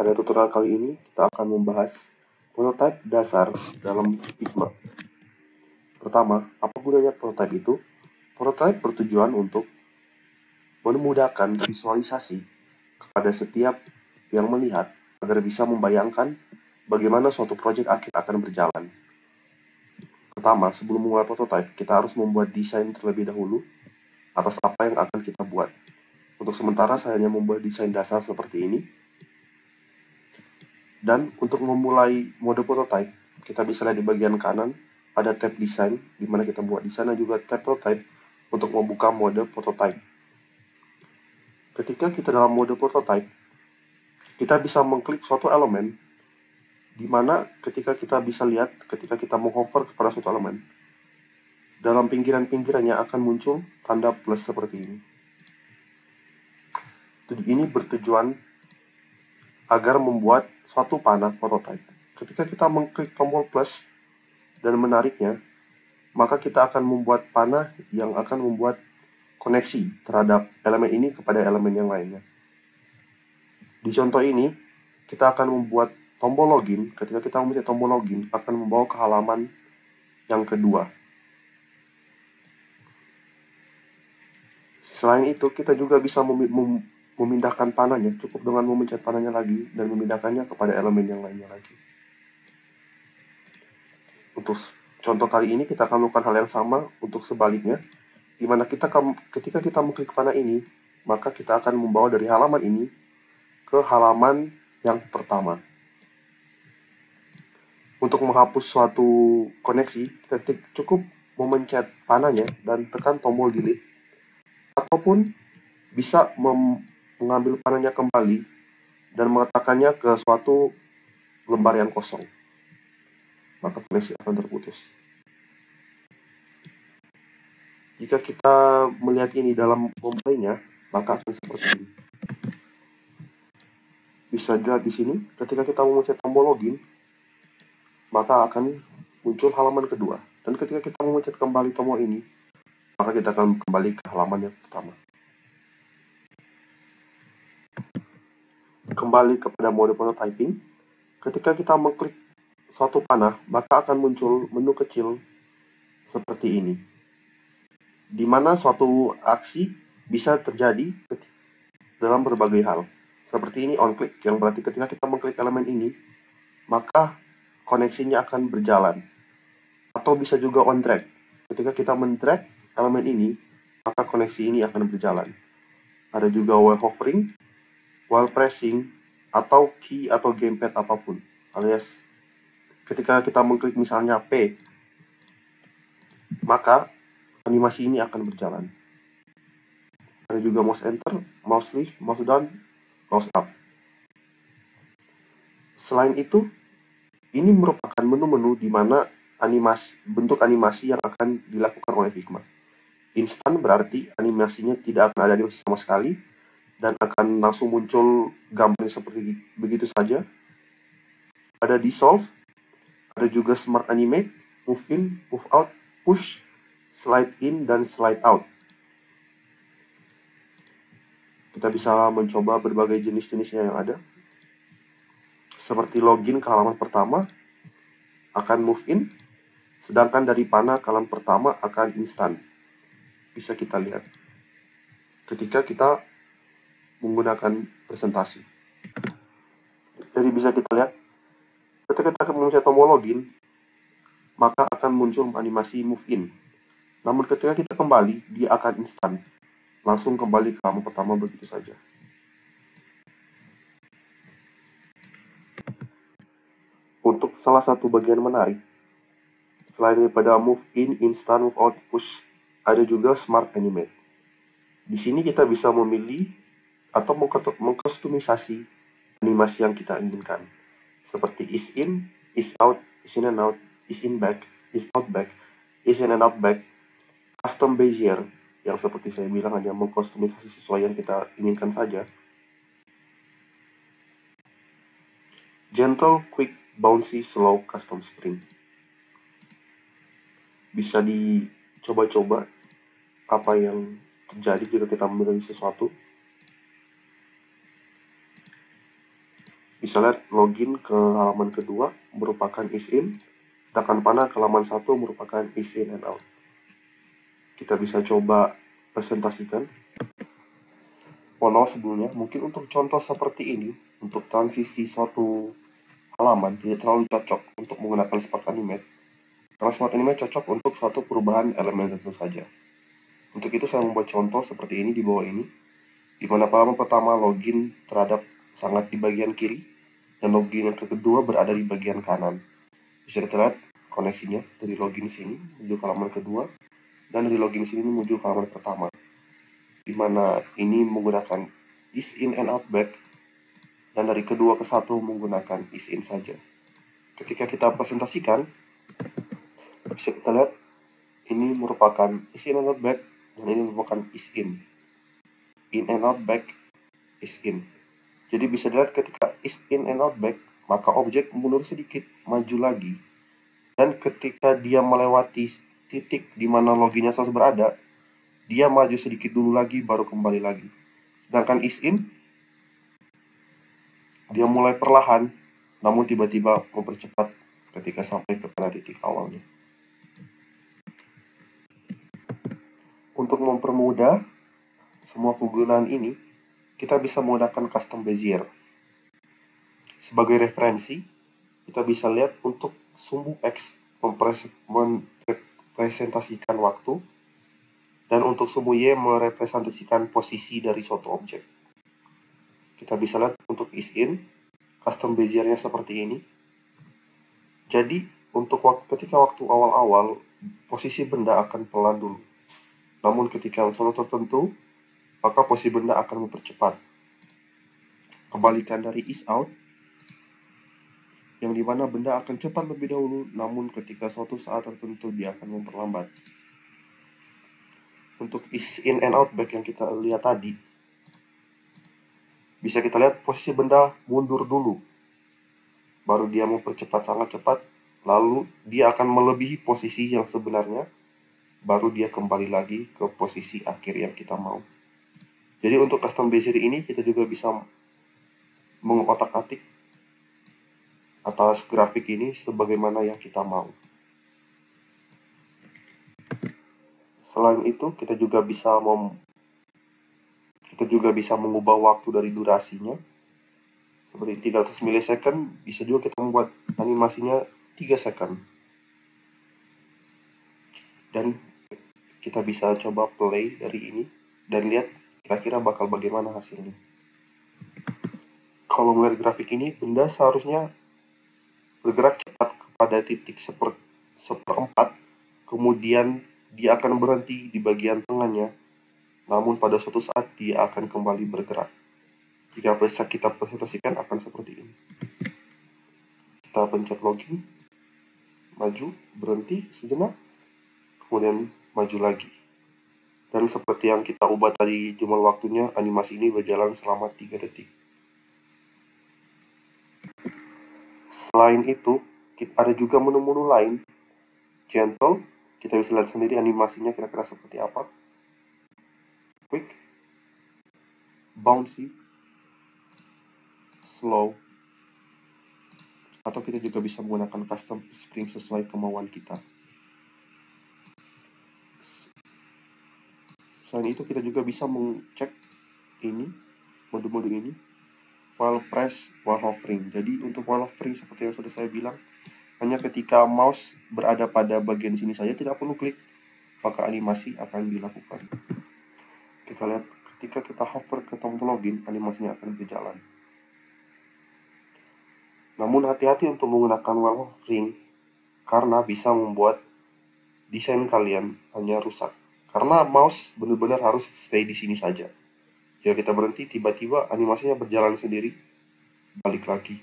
Pada tutorial kali ini, kita akan membahas prototipe dasar dalam Figma. Pertama, apa gunanya prototipe itu? Prototipe bertujuan untuk memudahkan visualisasi kepada setiap yang melihat agar bisa membayangkan bagaimana suatu proyek akhir akan berjalan. Pertama, sebelum memulai prototipe, kita harus membuat desain terlebih dahulu atas apa yang akan kita buat. Untuk sementara, saya hanya membuat desain dasar seperti ini. Dan untuk memulai mode prototype, kita bisa lihat di bagian kanan ada tab desain, di mana kita buat di sana juga tab prototype untuk membuka mode prototype. Ketika kita dalam mode prototype, kita bisa mengklik suatu elemen, di mana ketika kita bisa lihat, ketika kita menghover kepada suatu elemen, dalam pinggiran-pinggirannya akan muncul tanda plus seperti ini. Ini bertujuan agar membuat suatu panah prototype. Ketika kita mengklik tombol plus dan menariknya, maka kita akan membuat panah yang akan membuat koneksi terhadap elemen ini kepada elemen yang lainnya. Di contoh ini, kita akan membuat tombol login. Ketika kita memencet tombol login, akan membawa ke halaman yang kedua. Selain itu, kita juga bisa memindahkan panahnya, cukup dengan memencet panahnya lagi dan memindahkannya kepada elemen yang lainnya lagi. Untuk contoh kali ini kita akan melakukan hal yang sama untuk sebaliknya, di mana ketika kita mengklik panah ini, maka kita akan membawa dari halaman ini ke halaman yang pertama. Untuk menghapus suatu koneksi, kita cukup memencet panahnya dan tekan tombol delete, ataupun bisa mengambil panahnya kembali dan meletakkannya ke suatu lembar yang kosong, maka koneksi akan terputus. Jika kita melihat ini dalam gameplaynya, maka akan seperti ini. Bisa dilihat di sini, ketika kita memencet tombol login, maka akan muncul halaman kedua. Dan ketika kita memencet kembali tombol ini, maka kita akan kembali ke halaman yang pertama. Kembali kepada mode prototyping, ketika kita mengklik suatu panah, maka akan muncul menu kecil seperti ini, di mana suatu aksi bisa terjadi dalam berbagai hal. Seperti ini on click, yang berarti ketika kita mengklik elemen ini, maka koneksinya akan berjalan. Atau bisa juga on drag. Ketika kita men-drag elemen ini, maka koneksi ini akan berjalan. Ada juga while hovering, while pressing, atau key atau gamepad apapun. Alias ketika kita mengklik misalnya P, maka animasi ini akan berjalan. Ada juga mouse enter, mouse lift, mouse down, mouse up. Selain itu, ini merupakan menu-menu di mana bentuk animasi yang akan dilakukan oleh Figma. Instan berarti animasinya tidak akan ada animasi sama sekali dan akan langsung muncul gambarnya seperti begitu saja. Ada dissolve, ada juga smart animate, move in, move out, push, slide in, dan slide out. Kita bisa mencoba berbagai jenis-jenisnya yang ada. Seperti login ke halaman pertama akan move in, sedangkan dari panah ke halaman pertama akan instan. Bisa kita lihat ketika kita menggunakan presentasi. Jadi bisa kita lihat ketika kita memencet tombol login, maka akan muncul animasi move in. Namun ketika kita kembali, dia akan instan. Langsung kembali ke halaman pertama begitu saja. Untuk salah satu bagian menarik, selain daripada move in, instant, move out, push, ada juga smart animate. Di sini kita bisa memilih atau mengkustomisasi animasi yang kita inginkan. Seperti is in, is out, is in and out, is in back, is out back, is in and out back, custom bezier, yang seperti saya bilang hanya mengkustomisasi sesuai yang kita inginkan saja. Gentle, quick, bouncy, slow, custom spring. Bisa dicoba-coba apa yang terjadi jika kita memilih sesuatu. Bisa lihat login ke halaman kedua merupakan is in, sedangkan panah ke halaman 1 merupakan is in and out. Kita bisa coba presentasikan. Walau sebelumnya, mungkin untuk contoh seperti ini, untuk transisi suatu halaman tidak terlalu cocok untuk menggunakan Smart Animate, karena Smart Animate cocok untuk suatu perubahan elemen tentu saja. Untuk itu saya membuat contoh seperti ini di bawah ini, di mana halaman pertama login terhadap sangat di bagian kiri, dan login yang kedua berada di bagian kanan. Bisa kita lihat koneksinya dari login sini menuju ke halaman kedua, dan dari login sini menuju ke halaman pertama, di mana ini menggunakan is in and out back, dan dari kedua ke satu menggunakan is in saja. Ketika kita presentasikan, bisa kita lihat ini merupakan is in and out back, dan ini merupakan is in and out back, is in. Jadi bisa dilihat ketika is in and out back, maka objek mundur sedikit, maju lagi. Dan ketika dia melewati titik di mana loginnya selesai berada, dia maju sedikit dulu lagi, baru kembali lagi. Sedangkan is in, dia mulai perlahan, namun tiba-tiba mempercepat ketika sampai kepada titik awalnya. Untuk mempermudah semua kegunaan ini, kita bisa menggunakan custom bezier. Sebagai referensi, kita bisa lihat untuk sumbu X merepresentasikan waktu, dan untuk sumbu Y merepresentasikan posisi dari suatu objek. Kita bisa lihat untuk is in, custom beziernya seperti ini. Jadi, untuk ketika waktu awal-awal, posisi benda akan pelan dulu. Namun ketika waktu tertentu, maka posisi benda akan mempercepat. Kebalikan dari is out, yang dimana benda akan cepat lebih dahulu, namun ketika suatu saat tertentu dia akan memperlambat. Untuk is in and out back yang kita lihat tadi, bisa kita lihat posisi benda mundur dulu, baru dia mempercepat sangat cepat, lalu dia akan melebihi posisi yang sebenarnya, baru dia kembali lagi ke posisi akhir yang kita mau. Jadi untuk custom bezier ini kita juga bisa mengotak-atik atas grafik ini sebagaimana yang kita mau. Selain itu, kita juga bisa mengubah waktu dari durasinya. Seperti 300 milisecond, bisa juga kita membuat animasinya 3 second. Dan kita bisa coba play dari ini dan lihat kira-kira bakal bagaimana hasilnya. Kalau melihat grafik ini, benda seharusnya bergerak cepat kepada titik seperempat, kemudian dia akan berhenti di bagian tengahnya, namun pada suatu saat dia akan kembali bergerak. Jika kita presentasikan akan seperti ini. Kita pencet login, maju, berhenti sejenak, kemudian maju lagi. Dan seperti yang kita ubah tadi jumlah waktunya, animasi ini berjalan selama 3 detik. Selain itu, ada juga menu-menu lain. Gentle, kita bisa lihat sendiri animasinya kira-kira seperti apa. Quick, bouncy, slow, atau kita juga bisa menggunakan custom spring sesuai kemauan kita. Selain itu, kita juga bisa mengecek ini, mode-mode ini, while press, while hovering. Jadi untuk while hovering seperti yang sudah saya bilang, hanya ketika mouse berada pada bagian sini saja, tidak perlu klik, maka animasi akan dilakukan. Kita lihat ketika kita hover ke tombol login, animasinya akan berjalan. Namun hati-hati untuk menggunakan while hovering, karena bisa membuat desain kalian hanya rusak. Karena mouse benar-benar harus stay di sini saja. Jika kita berhenti, tiba-tiba animasinya berjalan sendiri, balik lagi